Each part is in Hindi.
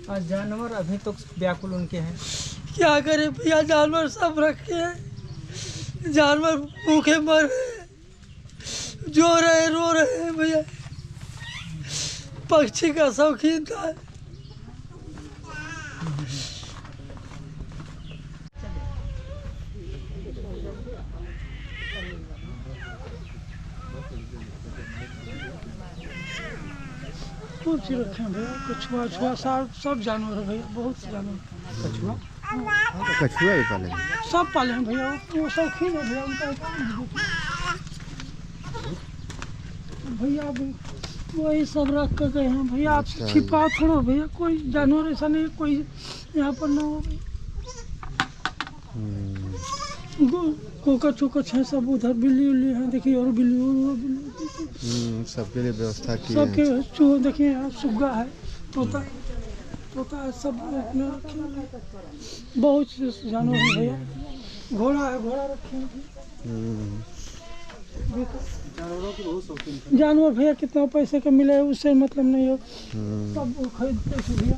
और जानवर अभी तो व्याकुल उनके हैं। क्या करें भैया, जानवर सब रखे हैं, जानवर भूखे मर रहे, जो रहे रो रहे हैं भैया। पक्षी का शौकीन था। कौन सी रखे हैं भैया, कछुआ छुआ सब जानवर है भैया, बहुत से जानवर। कछुआ कछुआ भी पाले सब पाले हैं भैया, वो शौकीन है भैया उनका। भैया अभी वही सब रख कर गए हैं भैया। आप छिपा छोड़ो भैया, कोई जानवर ऐसा नहीं कोई यहाँ पर ना हो। कोकच चोकच है सब उधर, बिल्ली उल्ली है देखिए, और बिल्ली और बिल्ली सबके लिए व्यवस्था की सबके चूहे देखिए, यहाँ सुग्गा है, तोता है, सब अपने रखे। बहुत से जानवर है भैया, घोड़ा है, घोड़ा रखे हैं। जानवरों की बहुत शौकीन। जानवर भैया कितना पैसे का मिले उससे मतलब नहीं हो, सब खरीदते थे भैया,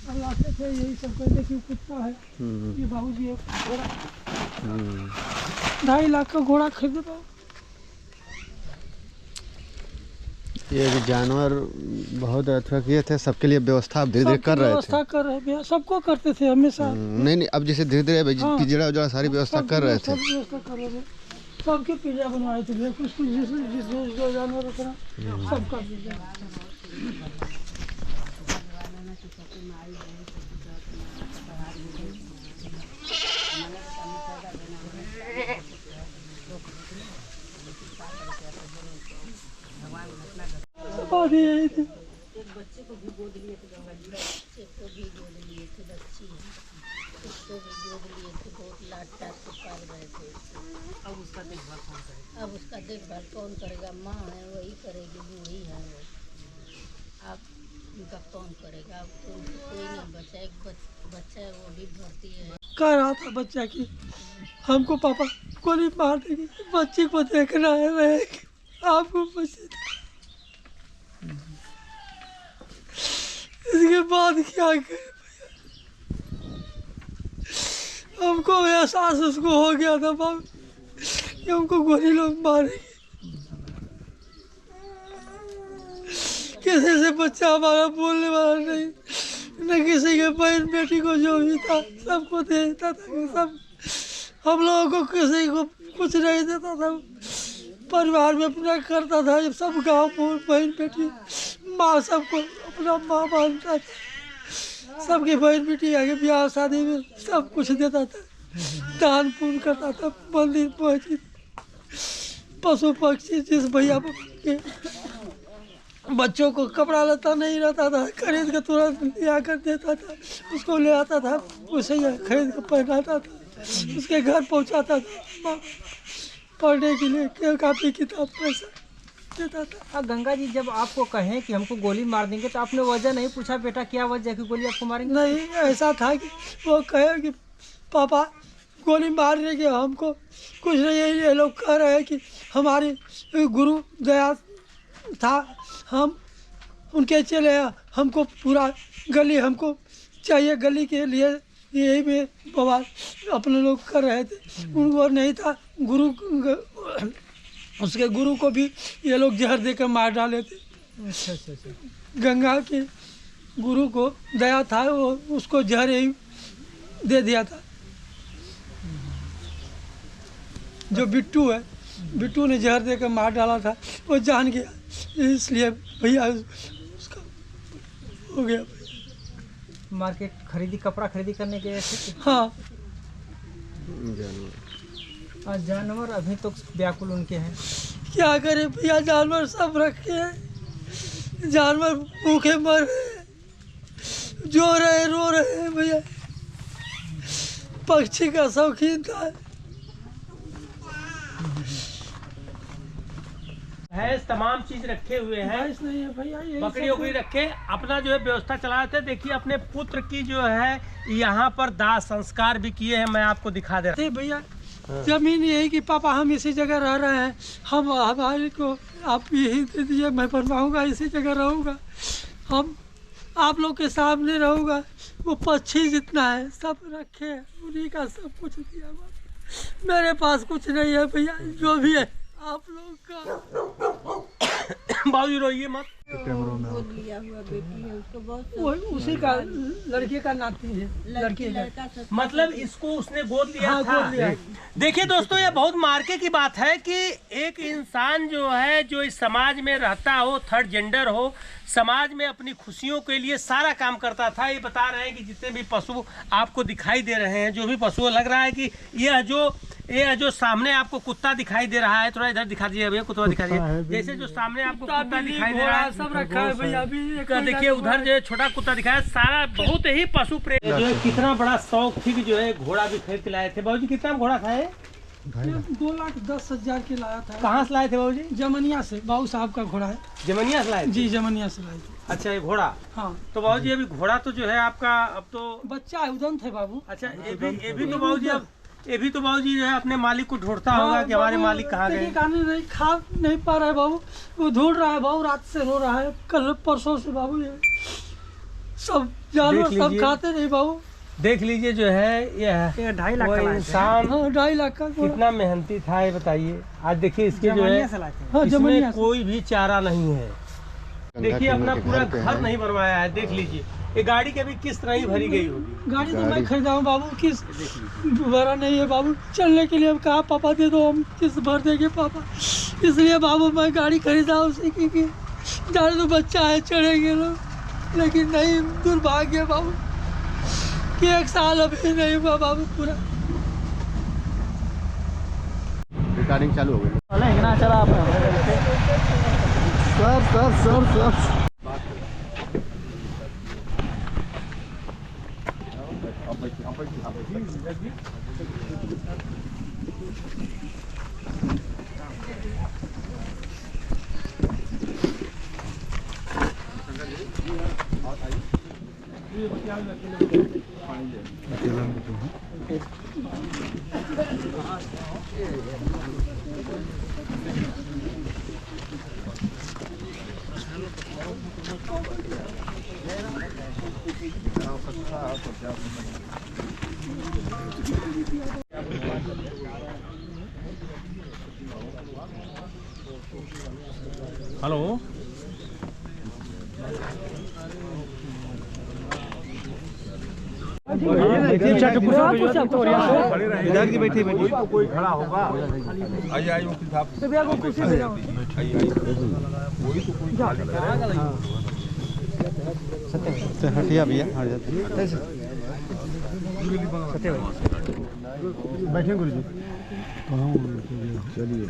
अब लाते थे यही सब कर। देखिए कुत्ता है, ये बाबूजी एक घोड़ा 2.5 लाख का घोड़ा खरीदे बाबू। ये जानवर बहुत अच्छा किए थे, सबके लिए व्यवस्था धीरे धीरे कर रहे थे। व्यवस्था कर रहे भैया, सबको करते थे हमेशा। नहीं अब जैसे धीरे धीरे पिंजरा उजरा सारी व्यवस्था कर रहे थे। सब व्यवस्था कर रहे थे, सबके पिंजरा बनवाए थे भैया, कुछ जिस जो जानवर रखना सबका पिंजरा। यही थे। एक बच्चे को भी गोद लिए थे, गंगा जी बच्चे को भी गोद लिए थे, बच्ची उसको भी गोद लिए थे, बहुत लाट टाट से पाल रहे थे। अब उसका देखभाल कौन करेगा? अब उसका देखभाल कौन करेगा? माँ है वही करेगी, बूढ़ी है वो, अब उनका कौन करेगा? अब तो कोई नहीं बचा, एक बच्चा है वो भी भर्ती है। कह रहा था बच्चा कि हमको पापा गोली मार देगी, बच्ची को देखना है, रहेगी आपको बच्चे। इसके बाद क्या करें भैया, हमको एहसास उसको हो गया था बाबू कि हमको गोली लोग मारेंगे। किसी से बच्चा हमारा बोलने वाला नहीं, न किसी के बहन बेटी को जो भी था सबको देता था, सब हम लोगों को किसी को कुछ नहीं देता था, परिवार में अपना करता था। जब सब गाँव बहन बेटी माँ सबको अपना माँ मानता था, सबकी बहन बेटी आगे ब्याह शादी में सब कुछ देता था, दान पुण्य करता था, मंदिर मस्जिद, पशु पक्षी जिस भैया के बच्चों को कपड़ा लता नहीं रहता था खरीद के तुरंत लिया कर देता था, उसको ले आता था, उसे खरीद कर पहनाता था, उसके घर पहुंचाता था, पढ़ने के लिए कापी किताब पैसा देता था। गंगा जी जब आपको कहें कि हमको गोली मार देंगे तो आपने वजह नहीं पूछा बेटा क्या वजह कि गोली आपको मारेंगे? नहीं, ऐसा था कि वो कहे कि पापा गोली मारने के हमको कुछ नहीं, ये लोग कह रहे हैं कि हमारे गुरु दया था, हम उनके चले, हमको पूरा गली हमको चाहिए, गली के लिए यही में बवाल अपने लोग कर रहे थे। उनको नहीं था, गुरु उसके गुरु को भी ये लोग जहर देकर मार डाले थे। अच्छा। गंगा के गुरु को दया था, वो उसको जहर ही दे दिया था। जो बिट्टू है, बिट्टू ने जहर देकर मार डाला था, वो जान गया, इसलिए भैया उसका हो गया। मार्केट खरीदी, कपड़ा खरीदी करने के थे? हाँ। और जानवर अभी तो व्याकुल उनके हैं। क्या करें भैया, जानवर सब रखे हैं, जानवर भूखे मर रहे, जो रहे रो रहे हैं भैया। पक्षी का शौकीन था। भैंस तमाम चीज रखे हुए हैं, भैंस नहीं है भैया, बकरी उकरी रखे, अपना जो है व्यवस्था चला रहे थे। देखिए अपने पुत्र की जो है यहाँ पर दाह संस्कार भी किए हैं, मैं आपको दिखा दे रहा हूँ भैया। जमीन यही कि पापा हम इसी जगह रह रहे हैं, हम हमारे को आप यही दे दीजिए, मैं बनवाऊँगा, इसी जगह रहूँगा। हम आप लोग के सामने रहूँगा। वो पक्षी जितना है सब रखे हैं, उन्हीं का सब कुछ दिया बस। मेरे पास कुछ नहीं है भैया, जो भी है आप लोग का। बाबूजी रोइए मत। गोद लिया हुआ बेटी है, उसको बहुत वो उसी का लड़के का नाती है, लड़के का। लड़का सब मतलब इसको उसने गोद लिया हाँ, था। गोद लिया। देखिए दोस्तों, ये बहुत मार्के की बात है कि एक इंसान जो है, जो इस समाज में रहता हो, थर्ड जेंडर हो, समाज में अपनी खुशियों के लिए सारा काम करता था। ये बता रहे हैं कि जितने भी पशु आपको दिखाई दे रहे हैं, जो भी पशु, लग रहा है कि ये जो सामने आपको कुत्ता दिखाई दे रहा है, थोड़ा इधर दिखा दीजिए भैया, कुत्ता दिखा दीजिए। जैसे जो सामने आपको कुत्ता दिखाई दे रहा है, सब रखा है भैया। अभी देखिए उधर जो छोटा कुत्ता दिखाया, सारा बहुत ही पशु प्रेम जो है, कितना बड़ा शौक थी कि जो है घोड़ा भी खरीद के लाए थे। बाबूजी कितना में घोड़ा था ये? 2,10,000 के लाया था। कहाँ से लाए थे बाबूजी? जमनिया से, बाबू साहब का घोड़ा है। जमनिया से लाए थे? जी, जमनिया से लाए थे। अच्छा, ये घोड़ा। हाँ, तो बाबूजी अभी घोड़ा तो जो है आपका अब तो बच्चा है, उदन थे बाबू। अच्छा, ये भी तो बाबूजी अब ये भी तो बाबूजी जो है अपने मालिक को ढूंढता होगा कि हमारे मालिक कहाँ गए। नहीं खा नहीं पा रहा है बाबू, वो ढूंढ रहा है बाबू, रात से रो रहा है, कल परसों से बाबू। ये सब जानवर सब खाते नहीं बाबू। देख लीजिए जो है ये 2.5 लाख वो का लाए थे। इंसान 2.5 लाख का घोड़ा। कितना मेहनती था ये बताइए। आज देखिए इसके जो है जमनिया से लाए थे। हाँ, जमनिया इसमें से। कोई भी चारा नहीं है। देखिए अपना पूरा घर नहीं बनवाया है। देख लीजिए ये गाड़ी की अभी किस्त नहीं भरी गई होगी। गाड़ी तो मैं खरीदा हूँ बाबू, किस भरा नहीं है बाबू। चलने के लिए अब कहा पापा दे दो, हम किस्त भर देंगे पापा। इसलिए बाबू मैं गाड़ी खरीदा उसी की जाने तो बच्चा है, चढ़ेंगे लोग, लेकिन नहीं, दुर्भाग्य बाबू कि 1 साल अभी नहीं हुआ बाबू पूरा। रिकॉर्डिंग चालू हो गई। इतना चला आपने सर हेलो, इधर की बैठी कोई खड़ा होगा। आइए वकील साहब, हटिया भैया, हट जाते बैठे गुरु जी। चलिए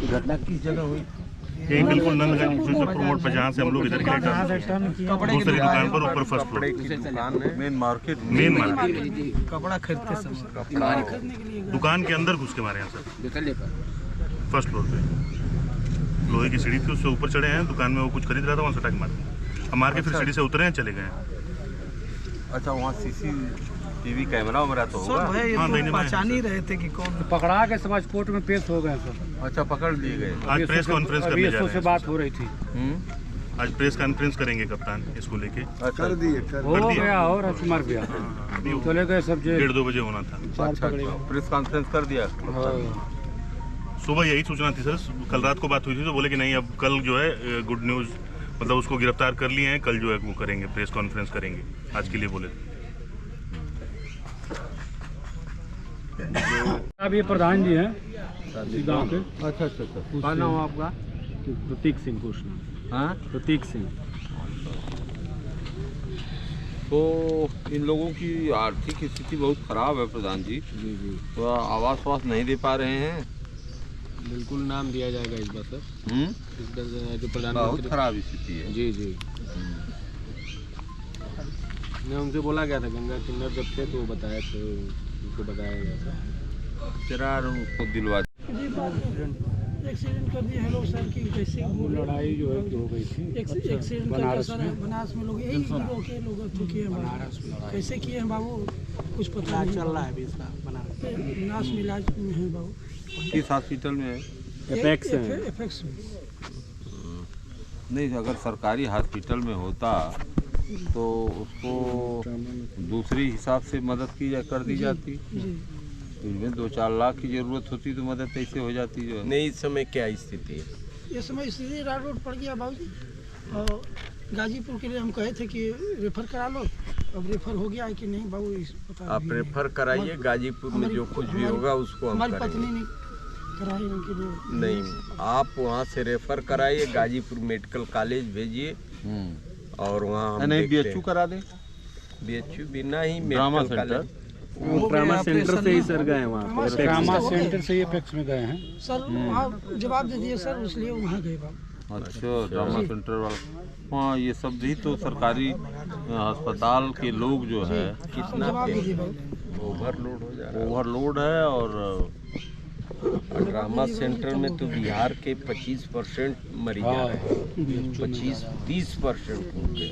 घटना किस जगह हुई? यही बिल्कुल नंदगंज रोड पर, जहाँ से हम लोग इधर गए दूसरी दुकान पर ऊपर फर्स्ट फ्लोर मेन मार्केट कपड़ा खरीदते समय दुकान के अंदर घुस के मारे हैं सर। फर्स्ट फ्लोर पे लोहे की सीढ़ी थी, उससे ऊपर चढ़े हैं। दुकान में वो कुछ खरीद रहा था, वहाँ से टाक मारे। हम मार के फिर सीढ़ी से उतरे हैं, चले गए हैं। अच्छा, वहाँ CCTV कैमरा वैमरा तो होगा। हाँ, पहचान ही रहे थे कि कौन। पकड़ा के समाज कोर्ट में पेश हो गए सर। अच्छा, पकड़ लिए गए। आज प्रेस कॉन्फ्रेंस करने जा रहे से हैं। बात हो रही थी। आज प्रेस कॉन्फ्रेंस करेंगे कप्तान इसको लेके। कर दिए हो गया और मर गया, चले गए सब। 1:30-2 बजे होना था। अच्छा, प्रेस कॉन्फ्रेंस कर दिया। सुबह यही सूचना थी सर, कल रात को बात हुई थी तो बोले कि नहीं, अब कल जो है गुड न्यूज़, मतलब उसको गिरफ्तार कर लिए हैं, कल जो है वो करेंगे, प्रेस कॉन्फ्रेंस करेंगे। आज के लिए बोले थे। अब ये प्रधान जी हैं गाँव के। अच्छा अच्छा अच्छा, क्या नाम है आपका? प्रतीक सिंह पूछना। हाँ, प्रतीक सिंह। तो इन लोगों की आर्थिक स्थिति बहुत खराब है प्रधान जी। जी जी, तो आवास वास नहीं दे पा रहे हैं। बिल्कुल नाम दिया जाएगा इस बार सर। इस बार जो बहुत प्रधानमंत्री। खराब स्थिति है। जी जी, मैं उनसे बोला गया था, गंगा किन्नर जब थे तो बताया थे, उनको बताया गया था। जरा उसको दिलवा एक्सीडेंट कर दिए हैं लोग सर की कैसे लड़ाई जो है हो गई थी एक्सीडेंट करके सर बनारस में लोग यही गिरोह के लोग तो किए हैं बाबू। कैसे किए हैं बाबू कुछ पता नहीं चल रहा है अभी इसका बनारस में इलाज में है बाबू। किस हॉस्पिटल में है? एपेक्स में। नहीं, अगर सरकारी हॉस्पिटल में होता तो उसको दूसरी हिसाब से मदद कर दी जाती। इसमें 2-4 लाख की जरूरत होती तो मदद ऐसे हो जाती जो है। नहीं, इस समय क्या स्थिति है? इस समय स्थिति रोड पड़ गया बाबू जी, और गाजीपुर के लिए हम कहे थे कि रेफर करा लो, अब रेफर हो गया है कि नहीं बाबू पता आप नहीं। रेफर कराइए, गाजीपुर में जो कुछ भी होगा उसको हम हमारी करेंगे। पत्नी ने कराई उनके लिए। नहीं, आप वहाँ से रेफर कराइए, गाजीपुर मेडिकल कॉलेज भेजिए और वहाँ हम नहीं, देखते BHU करा दे। BHU बिना ही trauma medical centre college. Trauma centre से ही सर गए वहाँ, ट्रामा सेंटर से ही एपेक्स में गए हैं सर। वहाँ जवाब दे दिए सर, इसलिए वहाँ गए बाबू। अच्छा, ड्रामा सेंटर वाला। हाँ, ये सब भी तो सरकारी अस्पताल के लोग जो है कितना जवाब दे दिए बाबू। ओवरलोड हो जा रहा ओवरलोड है। और है। ड्रामा सेंटर में तो बिहार के 25% मरीज आ रहे हैं। 25-30% होंगे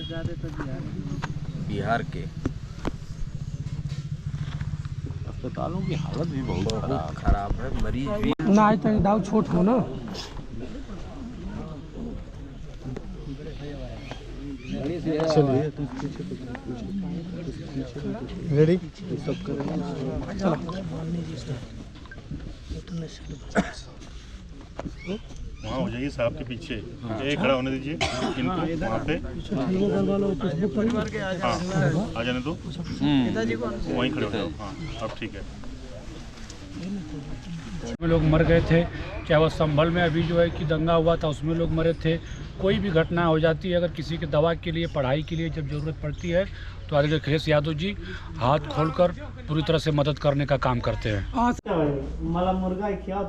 बिहार के। अस्पतालों की हालत भी बहुत खराब है, मरीज भी। ना आज तक दाव छोट हो ना। रेडी वहाँ हो जाइए साहब के पीछे, एक खड़ा होने दीजिए इनको वहाँ पे। हाँ, आ जाने दो, वहीं खड़े हो जाओ। हाँ, अब ठीक है। में लोग मर गए थे, चाहे वो संभल में अभी जो है कि दंगा हुआ था उसमें लोग मरे थे। कोई भी घटना हो जाती है, अगर किसी की दवा के लिए, पढ़ाई के लिए जब ज़रूरत पड़ती है तो आदरणीय अखिलेश यादव जी हाथ खोलकर पूरी तरह से मदद करने का काम करते हैं। मला मुर्गा खिया